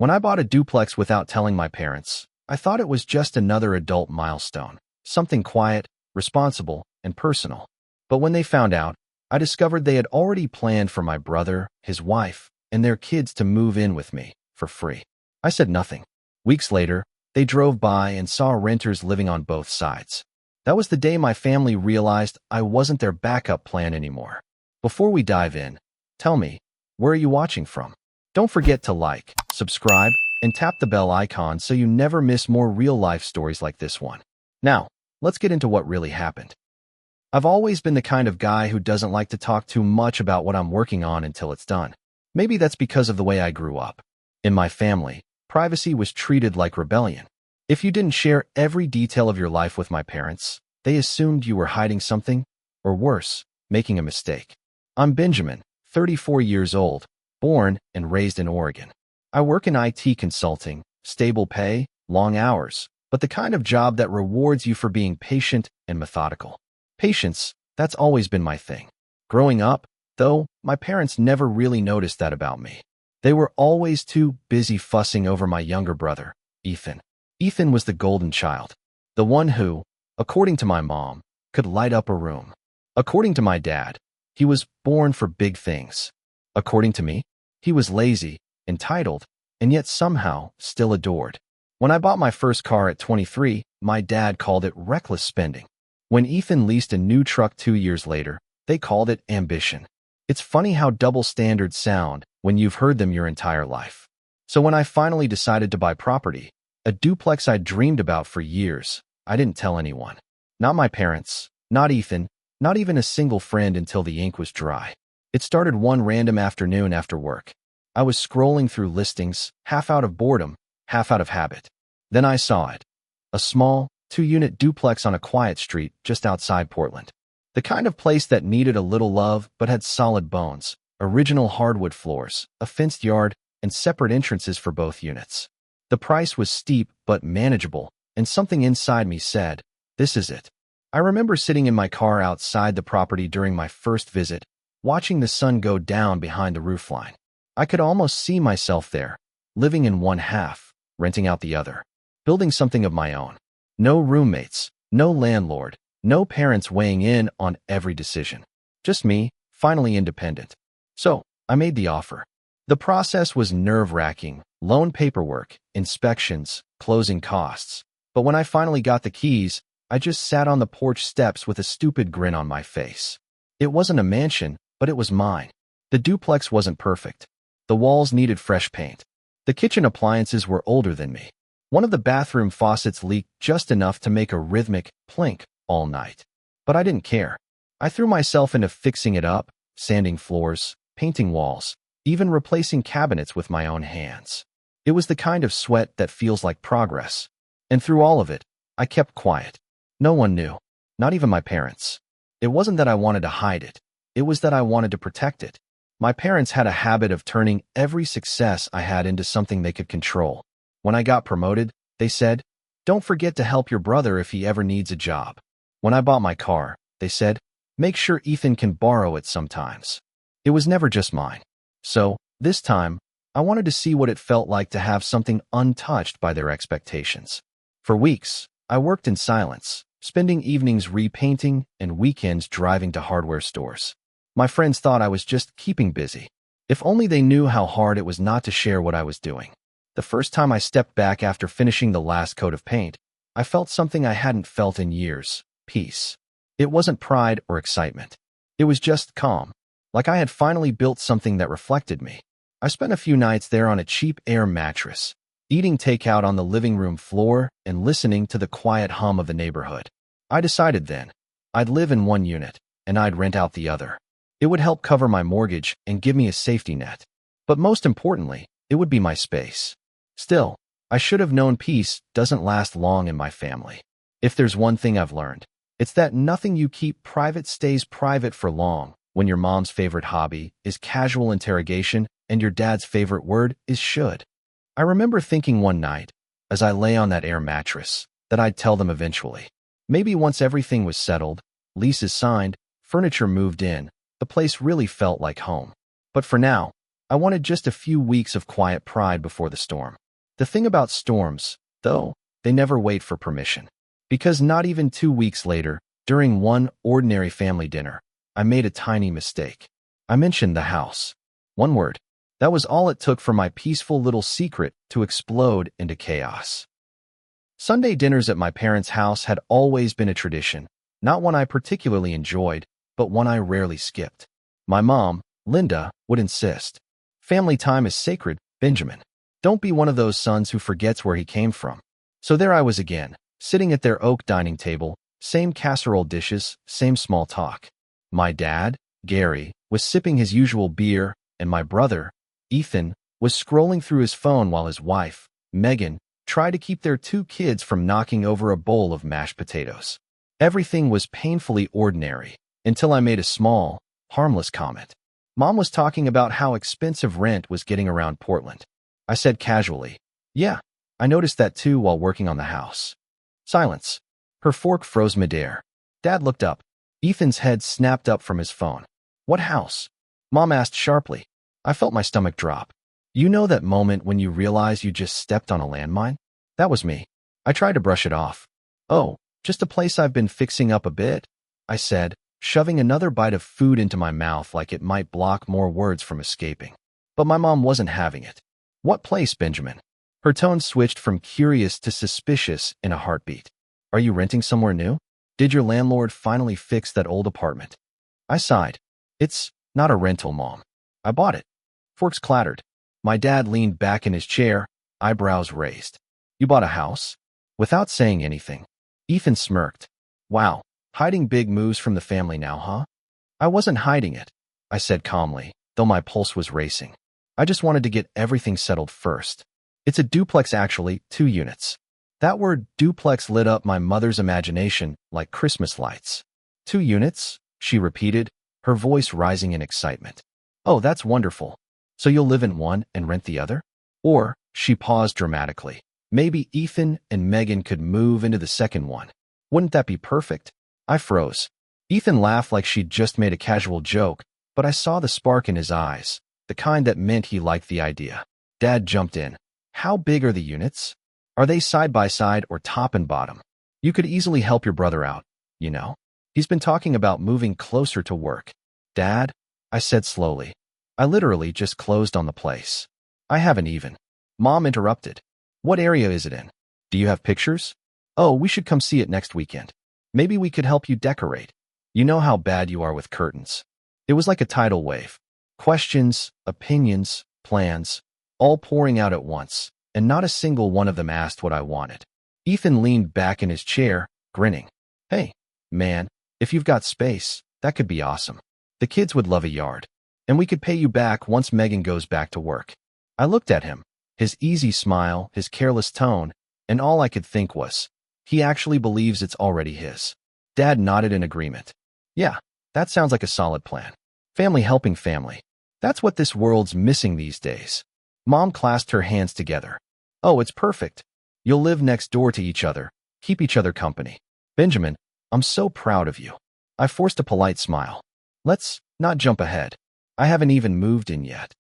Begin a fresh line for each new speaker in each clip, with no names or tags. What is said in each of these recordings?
When I bought a duplex without telling my parents, I thought it was just another adult milestone, something quiet, responsible, and personal. But when they found out, I discovered they had already planned for my brother, his wife, and their kids to move in with me for free. I said nothing. Weeks later, they drove by and saw renters living on both sides. That was the day my family realized I wasn't their backup plan anymore. Before we dive in, tell me, where are you watching from? Don't forget to like, subscribe, and tap the bell icon so you never miss more real-life stories like this one. Now, let's get into what really happened. I've always been the kind of guy who doesn't like to talk too much about what I'm working on until it's done. Maybe that's because of the way I grew up. In my family, privacy was treated like rebellion. If you didn't share every detail of your life with my parents, they assumed you were hiding something, or worse, making a mistake. I'm Benjamin, 34 years old, born and raised in Oregon. I work in IT consulting, stable pay, long hours, but the kind of job that rewards you for being patient and methodical. Patience, that's always been my thing. Growing up, though, my parents never really noticed that about me. They were always too busy fussing over my younger brother, Ethan. Ethan was the golden child, the one who, according to my mom, could light up a room. According to my dad, he was born for big things. According to me, he was lazy, entitled, and yet somehow still adored. When I bought my first car at 23, my dad called it reckless spending. When Ethan leased a new truck 2 years later, they called it ambition. It's funny how double standards sound when you've heard them your entire life. So when I finally decided to buy property, a duplex I'd dreamed about for years, I didn't tell anyone. Not my parents, not Ethan, not even a single friend until the ink was dry. It started one random afternoon after work. I was scrolling through listings, half out of boredom, half out of habit. Then I saw it. A small, 2-unit duplex on a quiet street just outside Portland. The kind of place that needed a little love but had solid bones, original hardwood floors, a fenced yard, and separate entrances for both units. The price was steep but manageable, and something inside me said, this is it. I remember sitting in my car outside the property during my first visit, watching the sun go down behind the roofline. I could almost see myself there, living in one half, renting out the other, building something of my own. No roommates, no landlord, no parents weighing in on every decision. Just me, finally independent. So, I made the offer. The process was nerve-wracking, loan paperwork, inspections, closing costs. But when I finally got the keys, I just sat on the porch steps with a stupid grin on my face. It wasn't a mansion, but it was mine. The duplex wasn't perfect. The walls needed fresh paint. The kitchen appliances were older than me. One of the bathroom faucets leaked just enough to make a rhythmic plink all night. But I didn't care. I threw myself into fixing it up, sanding floors, painting walls, even replacing cabinets with my own hands. It was the kind of sweat that feels like progress. And through all of it, I kept quiet. No one knew, not even my parents. It wasn't that I wanted to hide it. It was that I wanted to protect it. My parents had a habit of turning every success I had into something they could control. When I got promoted, they said, don't forget to help your brother if he ever needs a job. When I bought my car, they said, make sure Ethan can borrow it sometimes. It was never just mine. So, this time, I wanted to see what it felt like to have something untouched by their expectations. For weeks, I worked in silence, spending evenings repainting and weekends driving to hardware stores. My friends thought I was just keeping busy. If only they knew how hard it was not to share what I was doing. The first time I stepped back after finishing the last coat of paint, I felt something I hadn't felt in years, peace. It wasn't pride or excitement. It was just calm, like I had finally built something that reflected me. I spent a few nights there on a cheap air mattress, eating takeout on the living room floor and listening to the quiet hum of the neighborhood. I decided then, I'd live in one unit, and I'd rent out the other. It would help cover my mortgage and give me a safety net. But most importantly, it would be my space. Still, I should have known peace doesn't last long in my family. If there's one thing I've learned, it's that nothing you keep private stays private for long when your mom's favorite hobby is casual interrogation and your dad's favorite word is should. I remember thinking one night, as I lay on that air mattress, that I'd tell them eventually. Maybe once everything was settled, leases signed, furniture moved in, the place really felt like home. But for now, I wanted just a few weeks of quiet pride before the storm. The thing about storms, though, they never wait for permission. Because not even 2 weeks later, during one ordinary family dinner, I made a tiny mistake. I mentioned the house. One word. That was all it took for my peaceful little secret to explode into chaos. Sunday dinners at my parents' house had always been a tradition, not one I particularly enjoyed, but one I rarely skipped. My mom, Linda, would insist. Family time is sacred, Benjamin. Don't be one of those sons who forgets where he came from. So there I was again, sitting at their oak dining table, same casserole dishes, same small talk. My dad, Gary, was sipping his usual beer, and my brother, Ethan, was scrolling through his phone while his wife, Megan, tried to keep their 2 kids from knocking over a bowl of mashed potatoes. Everything was painfully ordinary, until I made a small, harmless comment. Mom was talking about how expensive rent was getting around Portland. I said casually, "Yeah, I noticed that too while working on the house." Silence. Her fork froze midair. Dad looked up. Ethan's head snapped up from his phone. "What house?" Mom asked sharply. I felt my stomach drop. You know that moment when you realize you just stepped on a landmine? That was me. I tried to brush it off. "Oh, just a place I've been fixing up a bit," I said, shoving another bite of food into my mouth like it might block more words from escaping. But my mom wasn't having it. "What place, Benjamin?" Her tone switched from curious to suspicious in a heartbeat. "Are you renting somewhere new? Did your landlord finally fix that old apartment?" I sighed. "It's not a rental, Mom. I bought it." Forks clattered. My dad leaned back in his chair, eyebrows raised. "You bought a house?" Without saying anything, Ethan smirked. "Wow, hiding big moves from the family now, huh?" "I wasn't hiding it," I said calmly, though my pulse was racing. "I just wanted to get everything settled first. It's a duplex actually, 2 units. That word duplex lit up my mother's imagination like Christmas lights. 2 units? She repeated, her voice rising in excitement. "Oh, that's wonderful. So you'll live in one and rent the other?" Or, she paused dramatically, maybe Ethan and Megan could move into the second one. Wouldn't that be perfect? I froze. Ethan laughed like she'd just made a casual joke, but I saw the spark in his eyes, the kind that meant he liked the idea. Dad jumped in. "How big are the units? Are they side by side or top and bottom? You could easily help your brother out, you know. He's been talking about moving closer to work." "Dad," I said slowly, "I literally just closed on the place. I haven't even." Mom interrupted. "What area is it in? Do you have pictures? Oh, we should come see it next weekend. Maybe we could help you decorate. You know how bad you are with curtains." It was like a tidal wave. Questions, opinions, plans, all pouring out at once, and not a single one of them asked what I wanted. Ethan leaned back in his chair, grinning. "Hey, man, if you've got space, that could be awesome. The kids would love a yard. And we could pay you back once Megan goes back to work." I looked at him, his easy smile, his careless tone, and all I could think was, he actually believes it's already his. Dad nodded in agreement. "Yeah, that sounds like a solid plan. Family helping family. That's what this world's missing these days." Mom clasped her hands together. "Oh, it's perfect. You'll live next door to each other, keep each other company. Benjamin, I'm so proud of you." I forced a polite smile. "Let's not jump ahead. I haven't even moved in yet."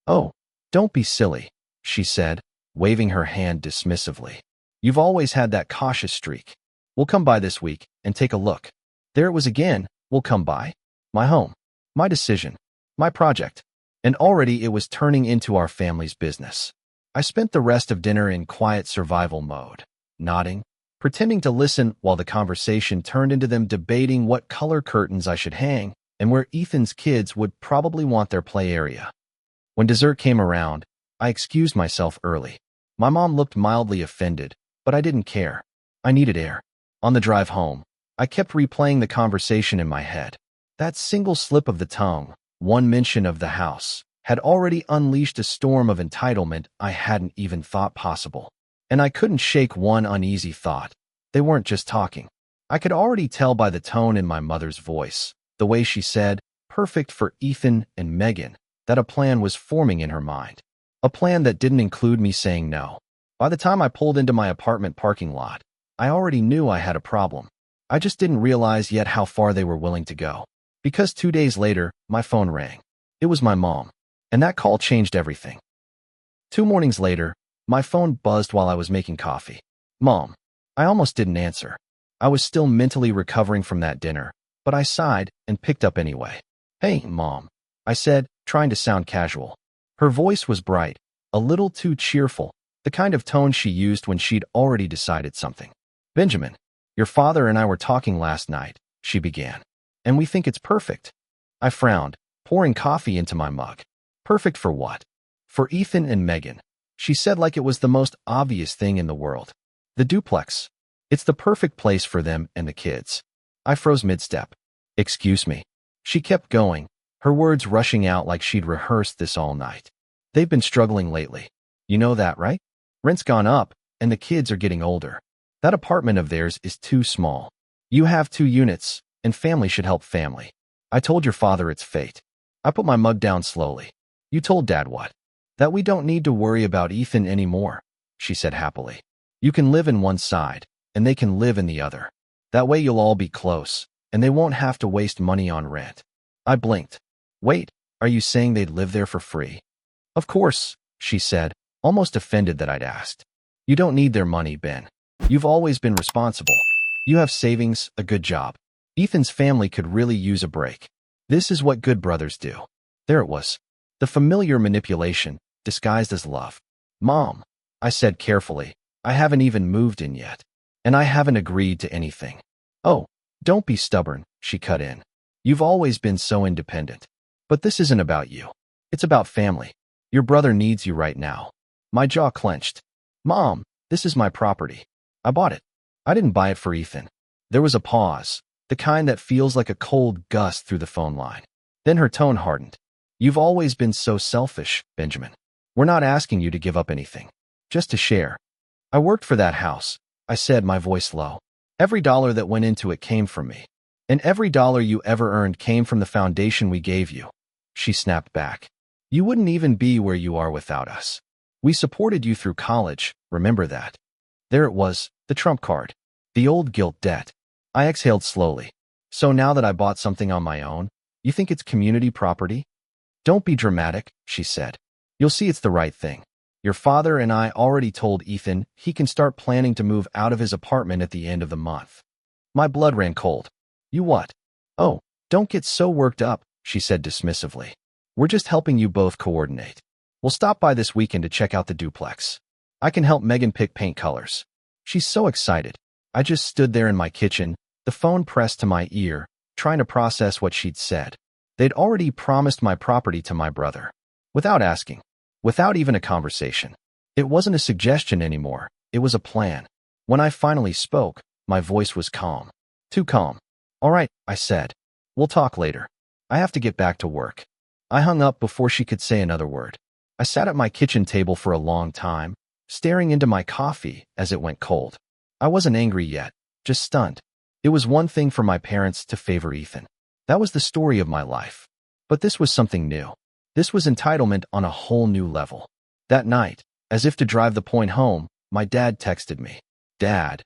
"Oh, don't be silly," she said, waving her hand dismissively. "You've always had that cautious streak. We'll come by this week and take a look." There it was again. We'll come by. My home. My decision. My project. And already it was turning into our family's business. I spent the rest of dinner in quiet survival mode, nodding, pretending to listen while the conversation turned into them debating what color curtains I should hang and where Ethan's kids would probably want their play area. When dessert came around, I excused myself early. My mom looked mildly offended, but I didn't care. I needed air. On the drive home, I kept replaying the conversation in my head. That single slip of the tongue, one mention of the house, had already unleashed a storm of entitlement I hadn't even thought possible. And I couldn't shake one uneasy thought. They weren't just talking. I could already tell by the tone in my mother's voice, the way she said, "perfect for Ethan and Megan," that a plan was forming in her mind. A plan that didn't include me saying no. By the time I pulled into my apartment parking lot, I already knew I had a problem. I just didn't realize yet how far they were willing to go. Because 2 days later, my phone rang. It was my mom. And that call changed everything. 2 mornings later, my phone buzzed while I was making coffee. Mom. I almost didn't answer. I was still mentally recovering from that dinner, but I sighed and picked up anyway. Hey, Mom, I said, trying to sound casual. Her voice was bright, a little too cheerful, the kind of tone she used when she'd already decided something. Benjamin, your father and I were talking last night, she began. And we think it's perfect. I frowned, pouring coffee into my mug. Perfect for what? For Ethan and Megan, she said like it was the most obvious thing in the world. The duplex. It's the perfect place for them and the kids. I froze mid-step. Excuse me. She kept going, her words rushing out like she'd rehearsed this all night. They've been struggling lately. You know that, right? Rent's gone up, and the kids are getting older. That apartment of theirs is too small. You have 2 units, and family should help family. I told your father it's fate. I put my mug down slowly. You told Dad what? That we don't need to worry about Ethan anymore, she said happily. You can live in one side, and they can live in the other. That way you'll all be close, and they won't have to waste money on rent. I blinked. Wait, are you saying they'd live there for free? Of course, she said, almost offended that I'd asked. You don't need their money, Ben. You've always been responsible. You have savings, a good job. Ethan's family could really use a break. This is what good brothers do. There it was. The familiar manipulation, disguised as love. Mom, I said carefully, I haven't even moved in yet. And I haven't agreed to anything. Oh, don't be stubborn, she cut in. You've always been so independent. But this isn't about you. It's about family. Your brother needs you right now. My jaw clenched. Mom, this is my property. I bought it. I didn't buy it for Ethan. There was a pause, the kind that feels like a cold gust through the phone line. Then her tone hardened. You've always been so selfish, Benjamin. We're not asking you to give up anything. Just to share. I worked for that house, I said, my voice low. Every dollar that went into it came from me. And every dollar you ever earned came from the foundation we gave you. She snapped back. You wouldn't even be where you are without us. We supported you through college, remember that. There it was, the trump card. The old guilt debt. I exhaled slowly. So now that I bought something on my own, you think it's community property? Don't be dramatic, she said. You'll see it's the right thing. Your father and I already told Ethan he can start planning to move out of his apartment at the end of the month. My blood ran cold. You what? Oh, don't get so worked up, she said dismissively. We're just helping you both coordinate. We'll stop by this weekend to check out the duplex. I can help Megan pick paint colors. She's so excited. I just stood there in my kitchen, the phone pressed to my ear, trying to process what she'd said. They'd already promised my property to my brother. Without asking. Without even a conversation. It wasn't a suggestion anymore. It was a plan. When I finally spoke, my voice was calm. Too calm. All right, I said. We'll talk later. I have to get back to work. I hung up before she could say another word. I sat at my kitchen table for a long time, staring into my coffee as it went cold. I wasn't angry yet, just stunned. It was one thing for my parents to favor Ethan. That was the story of my life. But this was something new. This was entitlement on a whole new level. That night, as if to drive the point home, my dad texted me. Dad,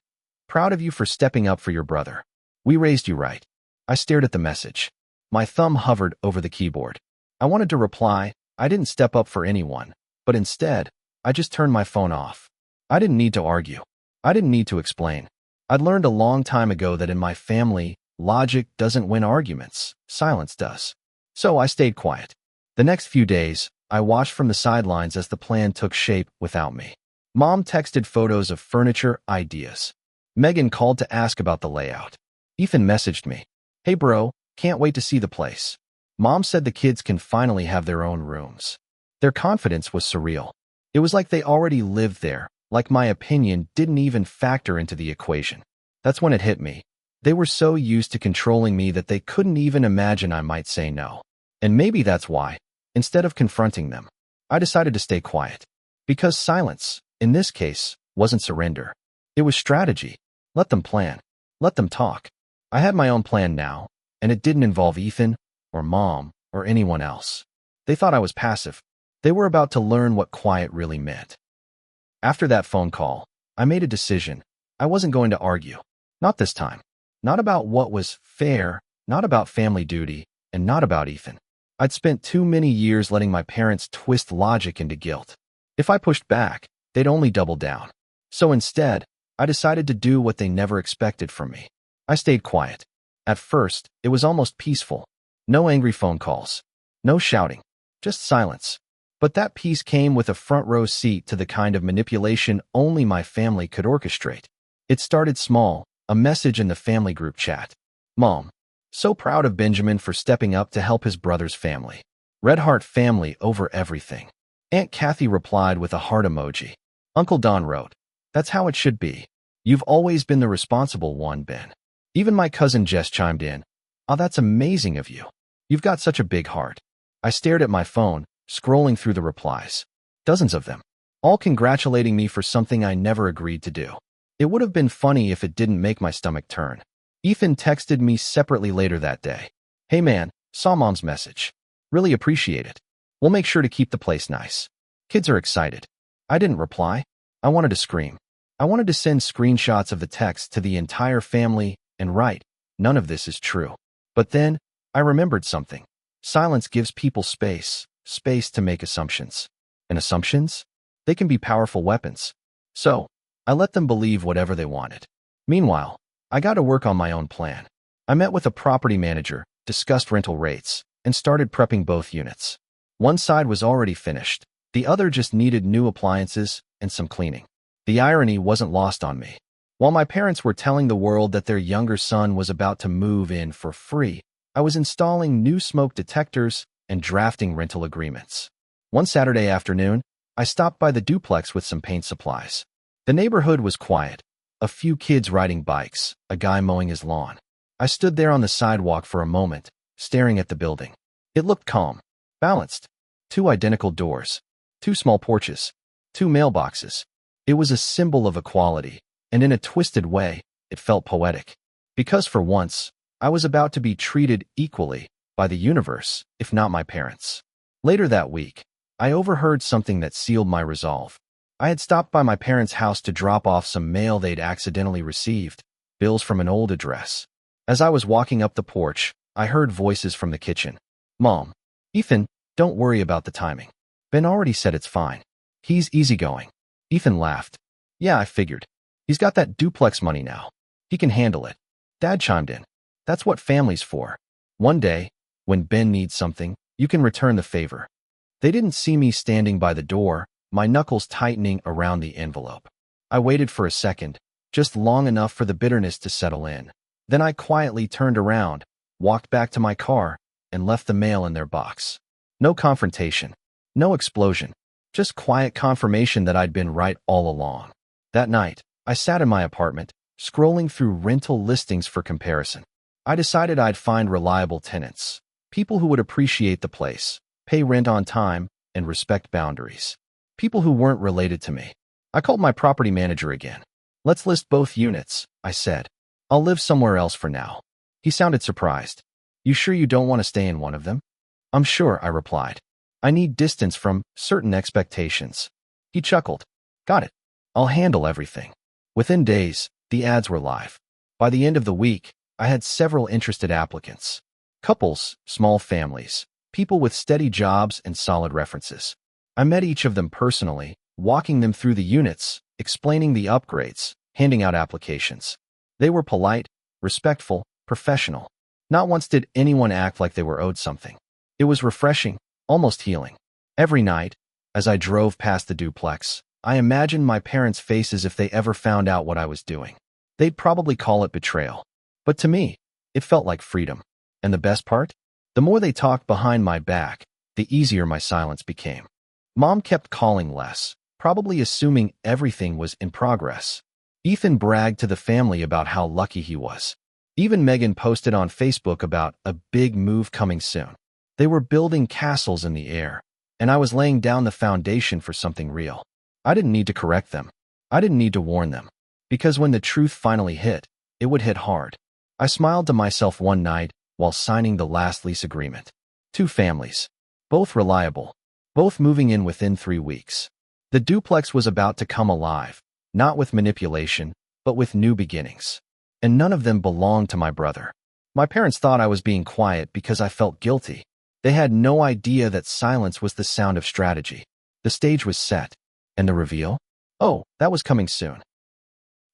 proud of you for stepping up for your brother. We raised you right. I stared at the message. My thumb hovered over the keyboard. I wanted to reply, I didn't step up for anyone, but instead, I just turned my phone off. I didn't need to argue. I didn't need to explain. I'd learned a long time ago that in my family, logic doesn't win arguments, silence does. So I stayed quiet. The next few days, I watched from the sidelines as the plan took shape without me. Mom texted photos of furniture ideas. Megan called to ask about the layout. Ethan messaged me. Hey bro, can't wait to see the place. Mom said the kids can finally have their own rooms. Their confidence was surreal. It was like they already lived there, like my opinion didn't even factor into the equation. That's when it hit me. They were so used to controlling me that they couldn't even imagine I might say no. And maybe that's why, instead of confronting them, I decided to stay quiet. Because silence, in this case, wasn't surrender. It was strategy. Let them plan. Let them talk. I had my own plan now, and it didn't involve Ethan, or Mom, or anyone else. They thought I was passive. They were about to learn what quiet really meant. After that phone call, I made a decision. I wasn't going to argue. Not this time. Not about what was fair, not about family duty, and not about Ethan. I'd spent too many years letting my parents twist logic into guilt. If I pushed back, they'd only double down. So instead, I decided to do what they never expected from me. I stayed quiet. At first, it was almost peaceful. No angry phone calls. No shouting. Just silence. But that peace came with a front row seat to the kind of manipulation only my family could orchestrate. It started small, a message in the family group chat. Mom, so proud of Benjamin for stepping up to help his brother's family. Red heart family over everything. Aunt Kathy replied with a heart emoji. Uncle Don wrote, that's how it should be. You've always been the responsible one, Ben. Even my cousin Jess chimed in. Oh, that's amazing of you. You've got such a big heart. I stared at my phone, scrolling through the replies. Dozens of them. All congratulating me for something I never agreed to do. It would have been funny if it didn't make my stomach turn. Ethan texted me separately later that day. Hey man, saw Mom's message. Really appreciate it. We'll make sure to keep the place nice. Kids are excited. I didn't reply. I wanted to scream. I wanted to send screenshots of the text to the entire family and write, none of this is true. But then, I remembered something. Silence gives people space to make assumptions. And assumptions? They can be powerful weapons. So, I let them believe whatever they wanted. Meanwhile, I got to work on my own plan. I met with a property manager, discussed rental rates, and started prepping both units. One side was already finished. The other just needed new appliances and some cleaning. The irony wasn't lost on me. While my parents were telling the world that their younger son was about to move in for free, I was installing new smoke detectors and drafting rental agreements. One Saturday afternoon, I stopped by the Duplex with some paint supplies. The neighborhood was quiet. A few kids riding bikes, a guy mowing his lawn. I stood there on the sidewalk for a moment, staring at the building. It looked calm, balanced. 2 identical doors, 2 small porches, 2 mailboxes. It was a symbol of equality, and in a twisted way, it felt poetic. Because for once, I was about to be treated equally by the universe, if not my parents. Later that week, I overheard something that sealed my resolve. I had stopped by my parents' house to drop off some mail they'd accidentally received, bills from an old address. As I was walking up the porch, I heard voices from the kitchen. Mom, Ethan, don't worry about the timing. Ben already said it's fine. He's easygoing. Ethan laughed. Yeah, I figured. He's got that duplex money now. He can handle it. Dad chimed in. That's what family's for. One day, when Ben needs something, you can return the favor. They didn't see me standing by the door, my knuckles tightening around the envelope. I waited for a second, just long enough for the bitterness to settle in. Then I quietly turned around, walked back to my car, and left the mail in their box. No confrontation, no explosion, just quiet confirmation that I'd been right all along. That night, I sat in my apartment, scrolling through rental listings for comparison. I decided I'd find reliable tenants, people who would appreciate the place, pay rent on time, and respect boundaries. People who weren't related to me. I called my property manager again. Let's list both units, I said. I'll live somewhere else for now. He sounded surprised. You sure you don't want to stay in one of them? I'm sure, I replied. I need distance from certain expectations. He chuckled. Got it. I'll handle everything. Within days, the ads were live. By the end of the week, I had several interested applicants. Couples, small families, people with steady jobs and solid references. I met each of them personally, walking them through the units, explaining the upgrades, handing out applications. They were polite, respectful, professional. Not once did anyone act like they were owed something. It was refreshing, almost healing. Every night, as I drove past the duplex, I imagined my parents' faces if they ever found out what I was doing. They'd probably call it betrayal. But to me, it felt like freedom. And the best part? The more they talked behind my back, the easier my silence became. Mom kept calling less, probably assuming everything was in progress. Ethan bragged to the family about how lucky he was. Even Megan posted on Facebook about a big move coming soon. They were building castles in the air, and I was laying down the foundation for something real. I didn't need to correct them. I didn't need to warn them. Because when the truth finally hit, it would hit hard. I smiled to myself one night while signing the last lease agreement. 2 families. Both reliable. Both moving in within 3 weeks. The duplex was about to come alive, not with manipulation, but with new beginnings. And none of them belonged to my brother. My parents thought I was being quiet because I felt guilty. They had no idea that silence was the sound of strategy. The stage was set. And the reveal? Oh, that was coming soon.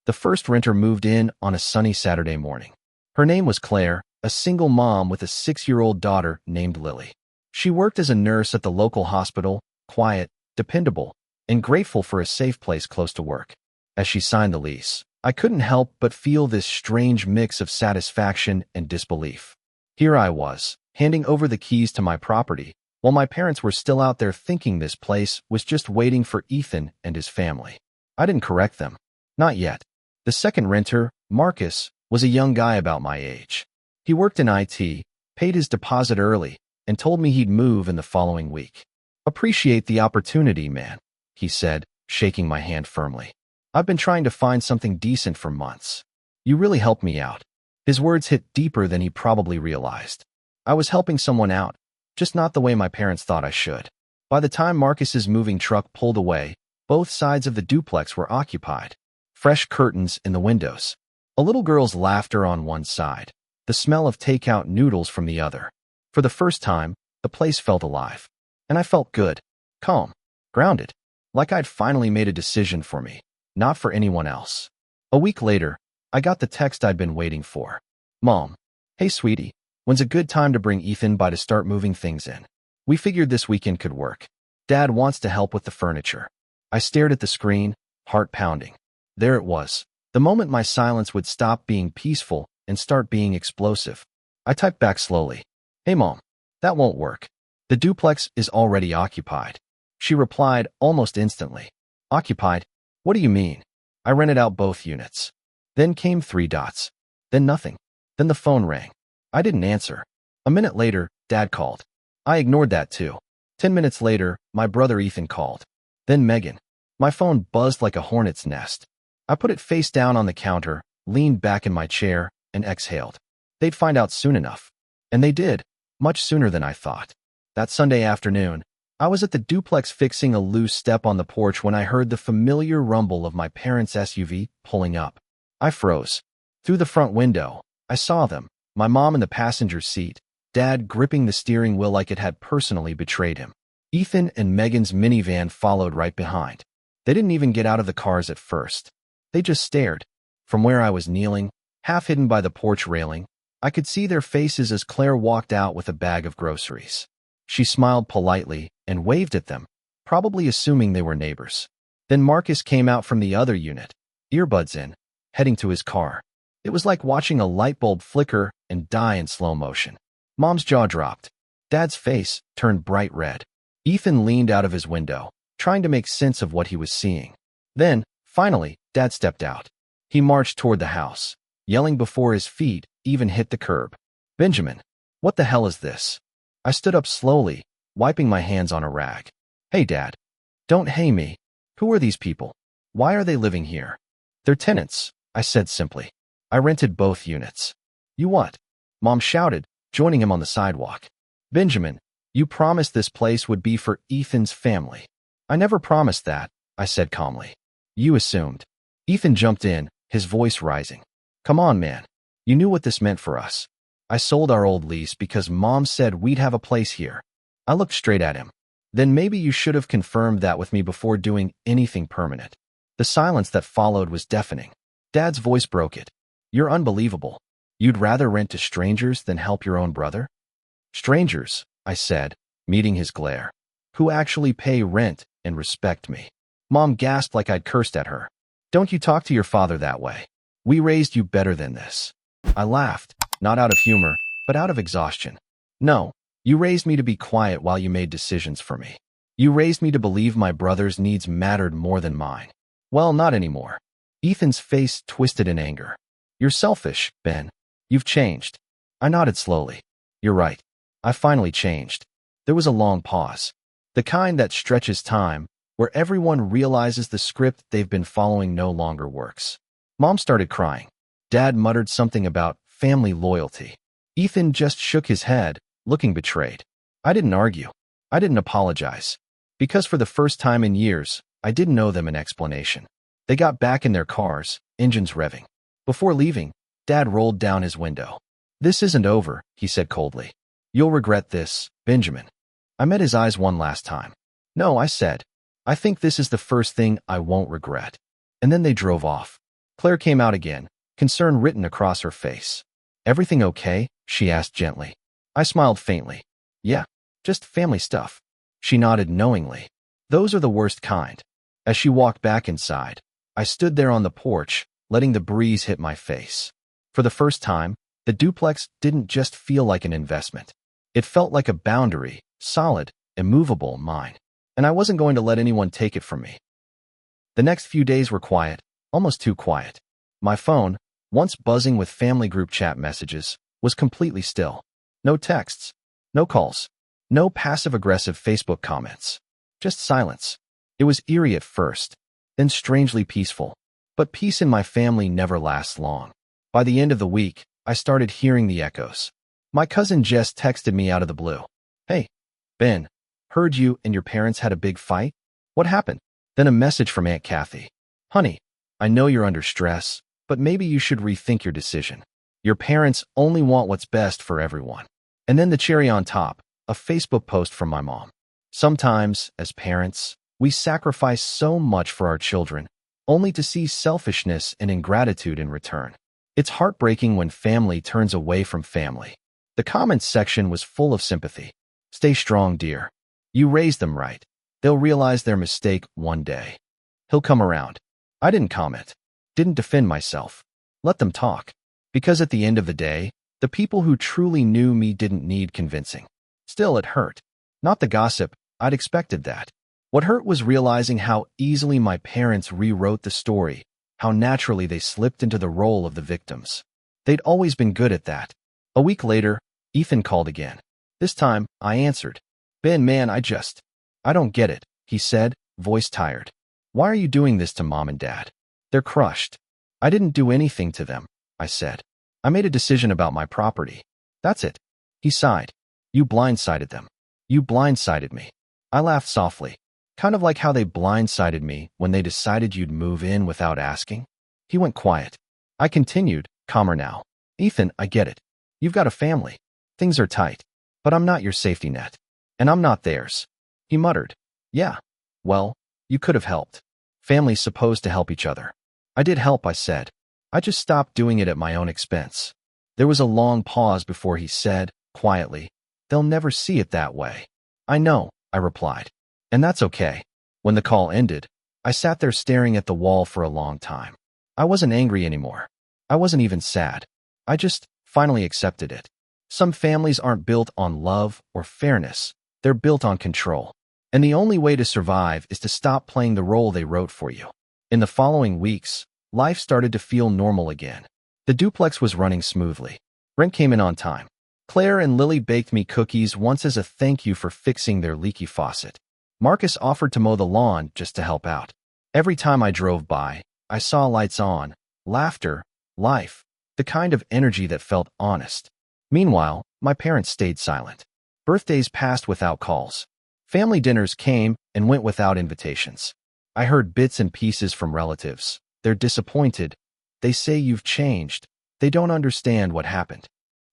The first renter moved in on a sunny Saturday morning. Her name was Claire, a single mom with a 6-year-old daughter named Lily. She worked as a nurse at the local hospital, quiet, dependable, and grateful for a safe place close to work. As she signed the lease, I couldn't help but feel this strange mix of satisfaction and disbelief. Here I was, handing over the keys to my property, while my parents were still out there thinking this place was just waiting for Ethan and his family. I didn't correct them. Not yet. The second renter, Marcus, was a young guy about my age. He worked in IT, paid his deposit early, and told me he'd move in the following week. "Appreciate the opportunity, man," he said, shaking my hand firmly. "I've been trying to find something decent for months. You really helped me out." His words hit deeper than he probably realized. I was helping someone out, just not the way my parents thought I should. By the time Marcus's moving truck pulled away, both sides of the duplex were occupied. Fresh curtains in the windows. A little girl's laughter on one side. The smell of takeout noodles from the other. For the first time, the place felt alive. And I felt good, calm, grounded, like I'd finally made a decision for me, not for anyone else. A week later, I got the text I'd been waiting for. "Mom, hey sweetie, when's a good time to bring Ethan by to start moving things in? We figured this weekend could work. Dad wants to help with the furniture." I stared at the screen, heart pounding. There it was, the moment my silence would stop being peaceful and start being explosive. I typed back slowly. "Hey Mom, that won't work. The duplex is already occupied." She replied almost instantly. "Occupied? What do you mean? I rented out both units." Then came 3 dots. Then nothing. Then the phone rang. I didn't answer. A minute later, Dad called. I ignored that too. 10 minutes later, my brother Ethan called. Then Megan. My phone buzzed like a hornet's nest. I put it face down on the counter, leaned back in my chair, and exhaled. They'd find out soon enough. And they did, much sooner than I thought. That Sunday afternoon, I was at the duplex fixing a loose step on the porch when I heard the familiar rumble of my parents' SUV pulling up. I froze. Through the front window, I saw them, my mom in the passenger seat, Dad gripping the steering wheel like it had personally betrayed him. Ethan and Megan's minivan followed right behind. They didn't even get out of the cars at first. They just stared. From where I was kneeling, half hidden by the porch railing, I could see their faces as Claire walked out with a bag of groceries. She smiled politely and waved at them, probably assuming they were neighbors. Then Marcus came out from the other unit, earbuds in, heading to his car. It was like watching a light bulb flicker and die in slow motion. Mom's jaw dropped. Dad's face turned bright red. Ethan leaned out of his window, trying to make sense of what he was seeing. Then, finally, Dad stepped out. He marched toward the house, yelling before his feet even hit the curb. "Benjamin, what the hell is this?" I stood up slowly, wiping my hands on a rag. "Hey, Dad. Don't hey me. Who are these people? Why are they living here?" "They're tenants," I said simply. "I rented both units." "You what?" Mom shouted, joining him on the sidewalk. "Benjamin, you promised this place would be for Ethan's family." "I never promised that," I said calmly. "You assumed." Ethan jumped in, his voice rising. "Come on, man. You knew what this meant for us. I sold our old lease because Mom said we'd have a place here." I looked straight at him. "Then maybe you should have confirmed that with me before doing anything permanent." The silence that followed was deafening. Dad's voice broke it. "You're unbelievable. You'd rather rent to strangers than help your own brother?" "Strangers," I said, meeting his glare, "who actually pay rent and respect me." Mom gasped like I'd cursed at her. "Don't you talk to your father that way. We raised you better than this." I laughed, not out of humor, but out of exhaustion. "No, you raised me to be quiet while you made decisions for me. You raised me to believe my brother's needs mattered more than mine. Well, not anymore." Ethan's face twisted in anger. "You're selfish, Ben. You've changed." I nodded slowly. "You're right. I finally changed." There was a long pause. The kind that stretches time, where everyone realizes the script they've been following no longer works. Mom started crying. Dad muttered something about family loyalty. Ethan just shook his head, looking betrayed. I didn't argue. I didn't apologize. Because for the first time in years, I didn't owe them an explanation. They got back in their cars, engines revving. Before leaving, Dad rolled down his window. "This isn't over," he said coldly. You'll regret this, Benjamin. I met his eyes one last time. No, I said. I think this is the first thing I won't regret. And then they drove off. Claire came out again, concern written across her face. Everything okay? She asked gently. I smiled faintly. Yeah, just family stuff. She nodded knowingly. Those are the worst kind. As she walked back inside, I stood there on the porch, letting the breeze hit my face. For the first time, the duplex didn't just feel like an investment. It felt like a boundary, solid, immovable, mine. And I wasn't going to let anyone take it from me. The next few days were quiet, almost too quiet. My phone, once buzzing with family group chat messages, was completely still. No texts, no calls, no passive-aggressive Facebook comments. Just silence. It was eerie at first, then strangely peaceful. But peace in my family never lasts long. By the end of the week, I started hearing the echoes. My cousin Jess texted me out of the blue. Hey, Ben, heard you and your parents had a big fight? What happened? Then a message from Aunt Kathy. Honey, I know you're under stress, but maybe you should rethink your decision. Your parents only want what's best for everyone. And then the cherry on top, a Facebook post from my mom. Sometimes, as parents, we sacrifice so much for our children, only to see selfishness and ingratitude in return. It's heartbreaking when family turns away from family. The comments section was full of sympathy. Stay strong, dear. You raised them right. They'll realize their mistake one day. He'll come around. I didn't comment. Didn't defend myself. Let them talk. Because at the end of the day, the people who truly knew me didn't need convincing. Still, it hurt. Not the gossip. I'd expected that. What hurt was realizing how easily my parents rewrote the story, how naturally they slipped into the role of the victims. They'd always been good at that. A week later, Ethan called again. This time, I answered. Ben, man, I don't get it, he said, voice tired. Why are you doing this to Mom and Dad? They're crushed. I didn't do anything to them, I said. I made a decision about my property. That's it. He sighed. You blindsided them. You blindsided me. I laughed softly, kind of like how they blindsided me when they decided you'd move in without asking. He went quiet. I continued, calmer now. Ethan, I get it. You've got a family. Things are tight. But I'm not your safety net. And I'm not theirs. He muttered. Yeah. Well, you could have helped. Family's supposed to help each other. I did help, I said. I just stopped doing it at my own expense. There was a long pause before he said, quietly, they'll never see it that way. I know, I replied. And that's okay. When the call ended, I sat there staring at the wall for a long time. I wasn't angry anymore. I wasn't even sad. I just finally accepted it. Some families aren't built on love or fairness. They're built on control. And the only way to survive is to stop playing the role they wrote for you. In the following weeks, life started to feel normal again. The duplex was running smoothly. Rent came in on time. Claire and Lily baked me cookies once as a thank you for fixing their leaky faucet. Marcus offered to mow the lawn just to help out. Every time I drove by, I saw lights on, laughter, life, the kind of energy that felt honest. Meanwhile, my parents stayed silent. Birthdays passed without calls. Family dinners came and went without invitations. I heard bits and pieces from relatives. They're disappointed. They say you've changed. They don't understand what happened.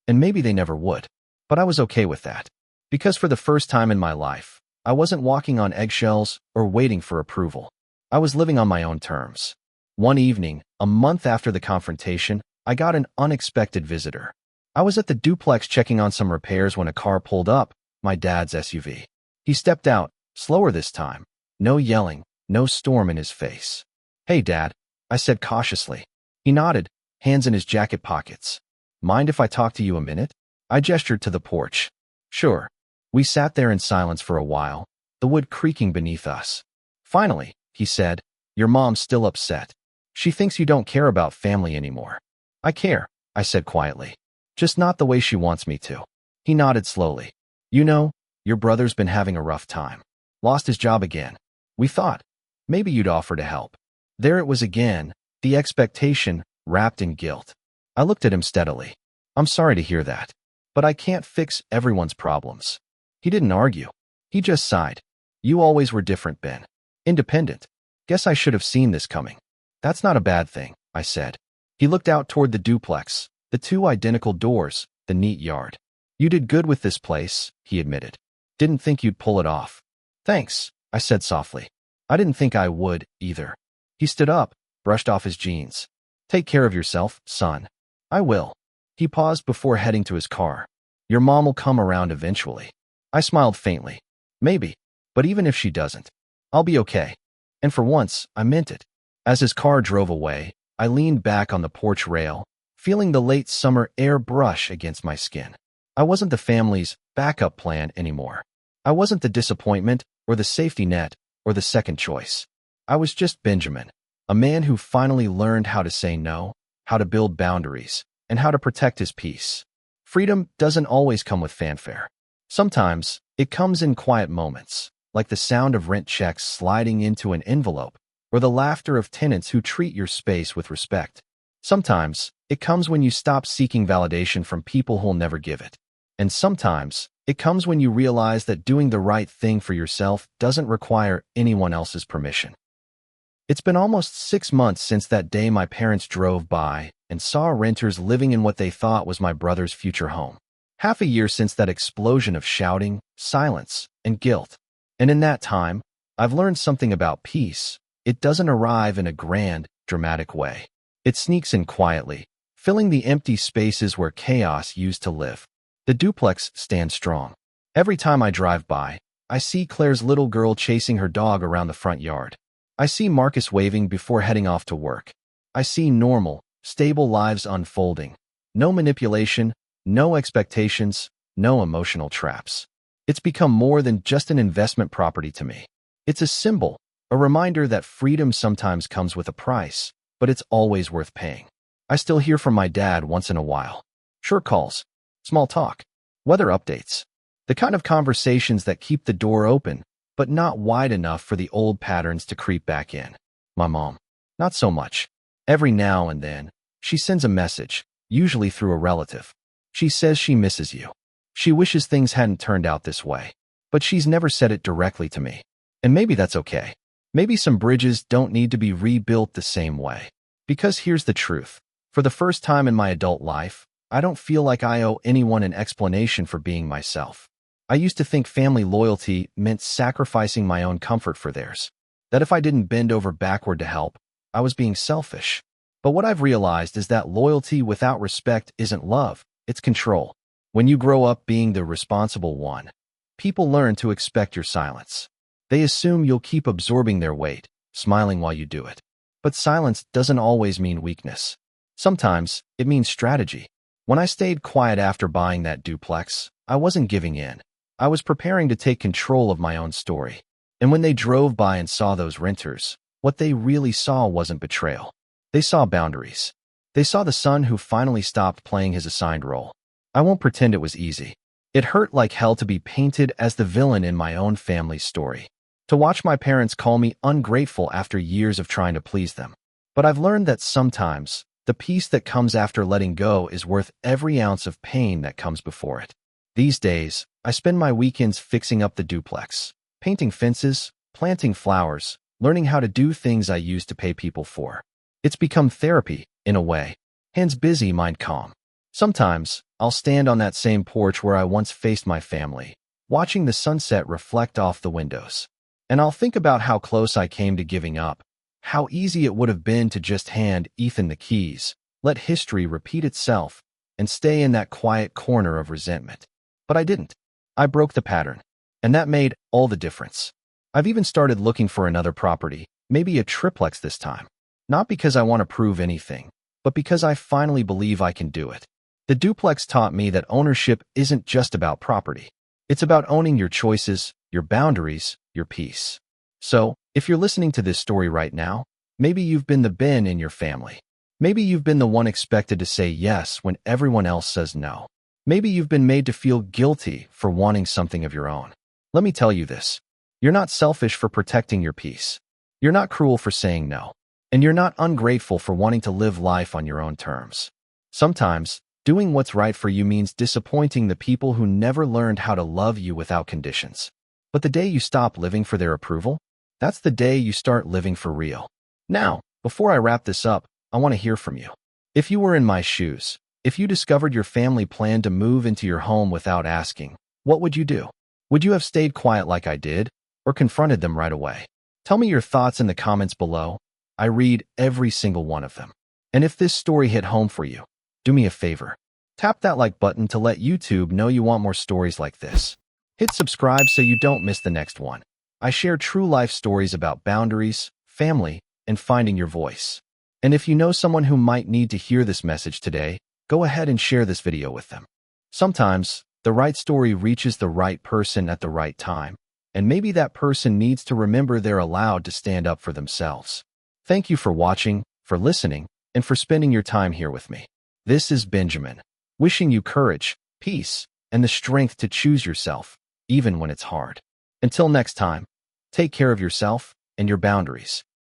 And maybe they never would. But I was okay with that. Because for the first time in my life, I wasn't walking on eggshells or waiting for approval. I was living on my own terms. One evening, a month after the confrontation, I got an unexpected visitor. I was at the duplex checking on some repairs when a car pulled up, my dad's SUV. He stepped out, slower this time. No yelling, no storm in his face. Hey, Dad, I said cautiously. He nodded, hands in his jacket pockets. Mind if I talk to you a minute? I gestured to the porch. Sure. We sat there in silence for a while, the wood creaking beneath us. Finally, he said, your mom's still upset. She thinks you don't care about family anymore. I care, I said quietly. Just not the way she wants me to. He nodded slowly. You know, your brother's been having a rough time. Lost his job again. We thought, maybe you'd offer to help. There it was again, the expectation, wrapped in guilt. I looked at him steadily. I'm sorry to hear that. But I can't fix everyone's problems. He didn't argue. He just sighed. You always were different, Ben. Independent. Guess I should have seen this coming. That's not a bad thing, I said. He looked out toward the duplex, the two identical doors, the neat yard. You did good with this place, he admitted. Didn't think you'd pull it off. Thanks, I said softly. I didn't think I would, either. He stood up, brushed off his jeans. Take care of yourself, son. I will. He paused before heading to his car. Your mom will come around eventually. I smiled faintly. Maybe, but even if she doesn't, I'll be okay. And for once, I meant it. As his car drove away, I leaned back on the porch rail, feeling the late summer air brush against my skin. I wasn't the family's backup plan anymore. I wasn't the disappointment or the safety net or the second choice. I was just Benjamin, a man who finally learned how to say no, how to build boundaries, and how to protect his peace. Freedom doesn't always come with fanfare. Sometimes, it comes in quiet moments, like the sound of rent checks sliding into an envelope, or the laughter of tenants who treat your space with respect. Sometimes, it comes when you stop seeking validation from people who'll never give it. And sometimes, it comes when you realize that doing the right thing for yourself doesn't require anyone else's permission. It's been almost 6 months since that day my parents drove by and saw renters living in what they thought was my brother's future home. Half a year since that explosion of shouting, silence, and guilt. And in that time, I've learned something about peace. It doesn't arrive in a grand, dramatic way. It sneaks in quietly, filling the empty spaces where chaos used to live. The duplex stands strong. Every time I drive by, I see Claire's little girl chasing her dog around the front yard. I see Marcus waving before heading off to work. I see normal, stable lives unfolding. No manipulation, no expectations, no emotional traps. It's become more than just an investment property to me. It's a symbol, a reminder that freedom sometimes comes with a price, but it's always worth paying. I still hear from my dad once in a while. Short calls, small talk, weather updates. The kind of conversations that keep the door open, but not wide enough for the old patterns to creep back in. My mom, not so much. Every now and then, she sends a message, usually through a relative. She says she misses you. She wishes things hadn't turned out this way, but she's never said it directly to me. And maybe that's okay. Maybe some bridges don't need to be rebuilt the same way. Because here's the truth. For the first time in my adult life, I don't feel like I owe anyone an explanation for being myself. I used to think family loyalty meant sacrificing my own comfort for theirs. That if I didn't bend over backward to help, I was being selfish. But what I've realized is that loyalty without respect isn't love, it's control. When you grow up being the responsible one, people learn to expect your silence. They assume you'll keep absorbing their weight, smiling while you do it. But silence doesn't always mean weakness. Sometimes, it means strategy. When I stayed quiet after buying that duplex, I wasn't giving in. I was preparing to take control of my own story. And when they drove by and saw those renters, what they really saw wasn't betrayal. They saw boundaries. They saw the son who finally stopped playing his assigned role. I won't pretend it was easy. It hurt like hell to be painted as the villain in my own family's story. To watch my parents call me ungrateful after years of trying to please them. But I've learned that sometimes, the peace that comes after letting go is worth every ounce of pain that comes before it. These days, I spend my weekends fixing up the duplex, painting fences, planting flowers, learning how to do things I used to pay people for. It's become therapy, in a way. Hands busy, mind calm. Sometimes, I'll stand on that same porch where I once faced my family, watching the sunset reflect off the windows. And I'll think about how close I came to giving up, how easy it would have been to just hand Ethan the keys, let history repeat itself, and stay in that quiet corner of resentment. But I didn't. I broke the pattern. And that made all the difference. I've even started looking for another property, maybe a triplex this time. Not because I want to prove anything, but because I finally believe I can do it. The duplex taught me that ownership isn't just about property. It's about owning your choices, your boundaries, your peace. So, if you're listening to this story right now, maybe you've been the Ben in your family. Maybe you've been the one expected to say yes when everyone else says no. Maybe you've been made to feel guilty for wanting something of your own. Let me tell you this. You're not selfish for protecting your peace. You're not cruel for saying no. And you're not ungrateful for wanting to live life on your own terms. Sometimes, doing what's right for you means disappointing the people who never learned how to love you without conditions. But the day you stop living for their approval, that's the day you start living for real. Now, before I wrap this up, I want to hear from you. If you were in my shoes, If you discovered your family planned to move into your home without asking, what would you do? Would you have stayed quiet like I did, or confronted them right away? Tell me your thoughts in the comments below. I read every single one of them. And if this story hit home for you, do me a favor. Tap that like button to let YouTube know you want more stories like this. Hit subscribe so you don't miss the next one. I share true life stories about boundaries, family, and finding your voice. And if you know someone who might need to hear this message today, go ahead and share this video with them. Sometimes, the right story reaches the right person at the right time, and maybe that person needs to remember they're allowed to stand up for themselves. Thank you for watching, for listening, and for spending your time here with me. This is Benjamin, wishing you courage, peace, and the strength to choose yourself, even when it's hard. Until next time, take care of yourself and your boundaries.